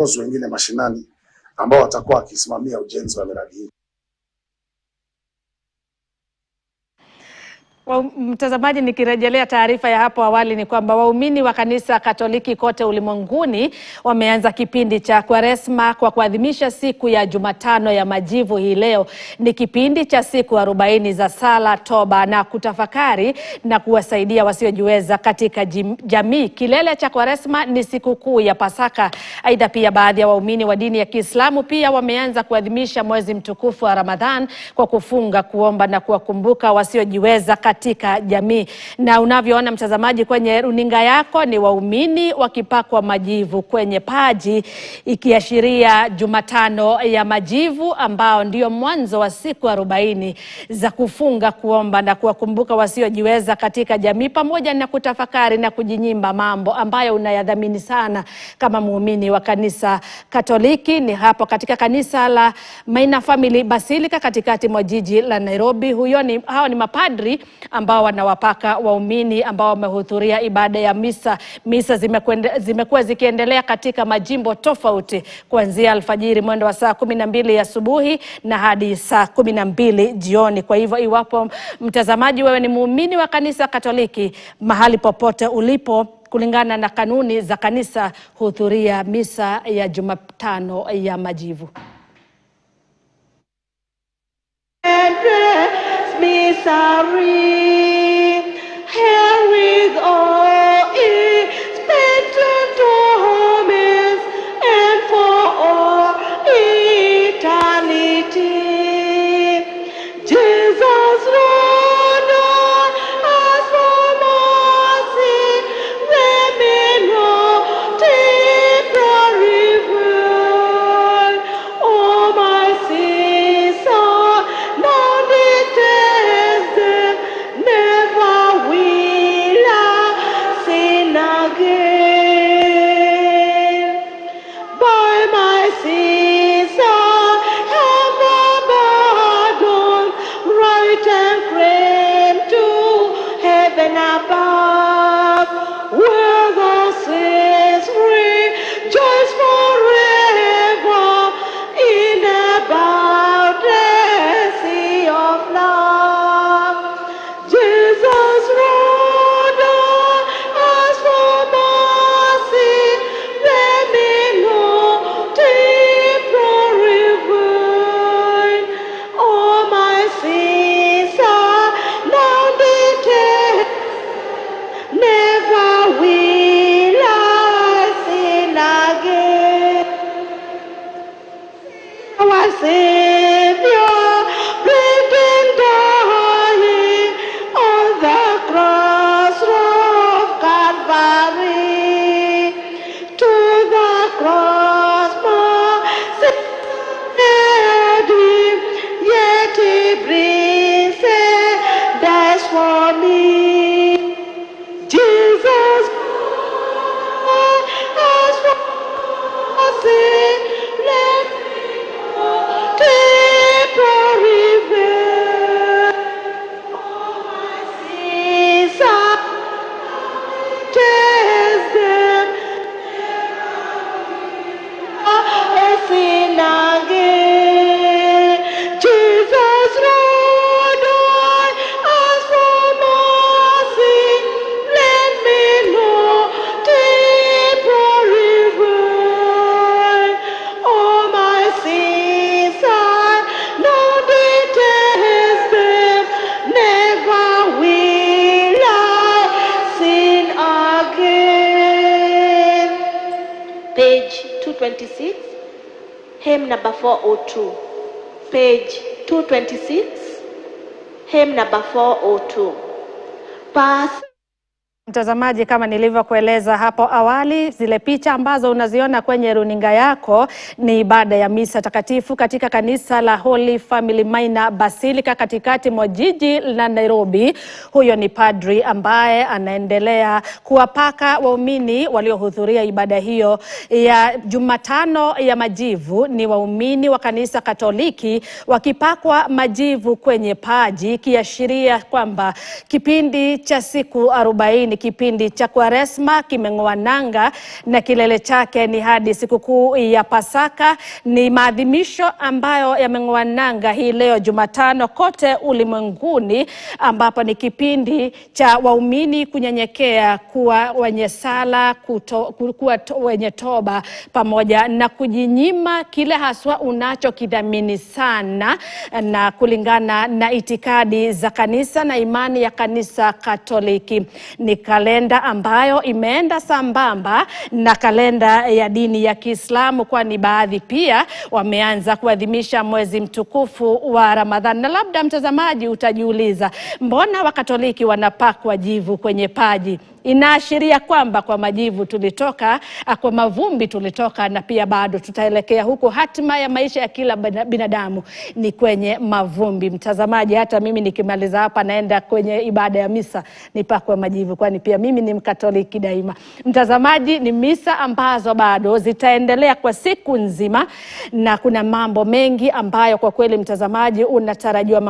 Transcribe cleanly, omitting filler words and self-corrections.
wengine mashinani ambao watakuwa wakisimamia ujenzi wa miradi hii. Mtazamaji, nikirejelea taarifa ya hapo awali ni kwamba waumini wa kanisa Katoliki kote ulimwenguni wameanza kipindi cha Kwaresma kwa kuadhimisha siku ya Jumatano ya Majivu. Hii leo ni kipindi cha siku 40 za sala, toba na kutafakari na kuwasaidia wasiojiweza katika jamii. Kilele cha Kwaresma ni siku kuu ya Pasaka. Aidha, pia baadhi ya waumini wa dini ya Kiislamu pia wameanza kuadhimisha mwezi mtukufu wa Ramadhan kwa kufunga, kuomba na kuwakumbuka wasiojiweza katika jamii. Na unavyoona mtazamaji kwenye runinga yako ni waumini wakipakwa majivu kwenye paji, ikiashiria Jumatano ya Majivu ambao ndio mwanzo wa siku 40 za kufunga, kuomba na kuwakumbuka wasiojiweza katika jamii, pamoja na kutafakari na kujinyimba mambo ambayo unayadhamini sana kama muumini wa kanisa Katoliki. Ni hapo katika kanisa la Maina Family Basilica katikati mwa jiji la Nairobi. Hao ni mapadri ambao wanawapaka waumini ambao wamehudhuria ibada ya misa. Misa zimekuwa zikiendelea katika majimbo tofauti kuanzia alfajiri mwendo wa saa 12 asubuhi na hadi saa 12 jioni. Kwa hivyo iwapo mtazamaji wewe ni muumini wa kanisa Katoliki, mahali popote ulipo, kulingana na kanuni za kanisa, hudhuria misa ya Jumatano ya Majivu. Misery, here we go, expectant torments, and for all eternity. Jesus, Lord, ask for mercy, let me know temporary world. Oh, my Caesar, now detest them, never will I sin again. By my Caesar, have abandoned right and claim to heaven above, where thou says rejoice forever in a boundless sea of love. Jesus, Lord, ask for mercy, let me know temporary word. Oh, my Caesar, now detest, never will I sin again. Our Savior, bled and dying on the cross of Calvary, to the cross mercy led him, yet he brings death for me. Jesus, ask for mercy, let me know temporary will. Oh, my Caesar, test them, sin again. Jesus, Lord, ask for mercy, let me know temporary word. Oh, my Caesar, now detest them, never will I sin again. Page 226, hymn number 402. Page 226, hymn number 402. Pass. Mtazamaji, kama nilivyokueleza hapo awali, zile picha ambazo unaziona kwenye runinga yako ni ibada ya misa takatifu katika kanisa la Holy Family Maina Basilica katikati mwa jiji la Nairobi. Huyo ni padri ambaye anaendelea kuwapaka waumini waliohudhuria ibada hiyo ya Jumatano ya Majivu. Ni waumini wa kanisa Katoliki wakipakwa majivu kwenye paji, kiashiria kwamba kipindi cha siku 40 kipindi cha Kwaresma kimeng'oa nanga na kilele chake ni hadi sikukuu ya Pasaka. Ni maadhimisho ambayo yameng'oa nanga hii leo Jumatano kote ulimwenguni, ambapo ni kipindi cha waumini kunyenyekea, kuwa wenye sala, kuwa wenye toba, pamoja na kujinyima kile haswa unachokidhamini sana, na kulingana na itikadi za kanisa na imani ya kanisa Katoliki. Ni kalenda ambayo imeenda sambamba na kalenda ya dini ya Kiislamu, kwani baadhi pia wameanza kuadhimisha mwezi mtukufu wa Ramadhani. Na labda mtazamaji utajiuliza, mbona Wakatoliki wanapakwa jivu kwenye paji? Inaashiria kwamba kwa majivu tulitoka, kwa mavumbi tulitoka, na pia bado tutaelekea huko. Hatima ya maisha ya kila binadamu ni kwenye mavumbi. Mtazamaji, hata mimi nikimaliza hapa naenda kwenye ibada ya misa nipakwe majivu, kwani pia mimi ni Mkatoliki daima. Mtazamaji, ni misa ambazo bado zitaendelea kwa siku nzima, na kuna mambo mengi ambayo kwa kweli mtazamaji unatarajiwa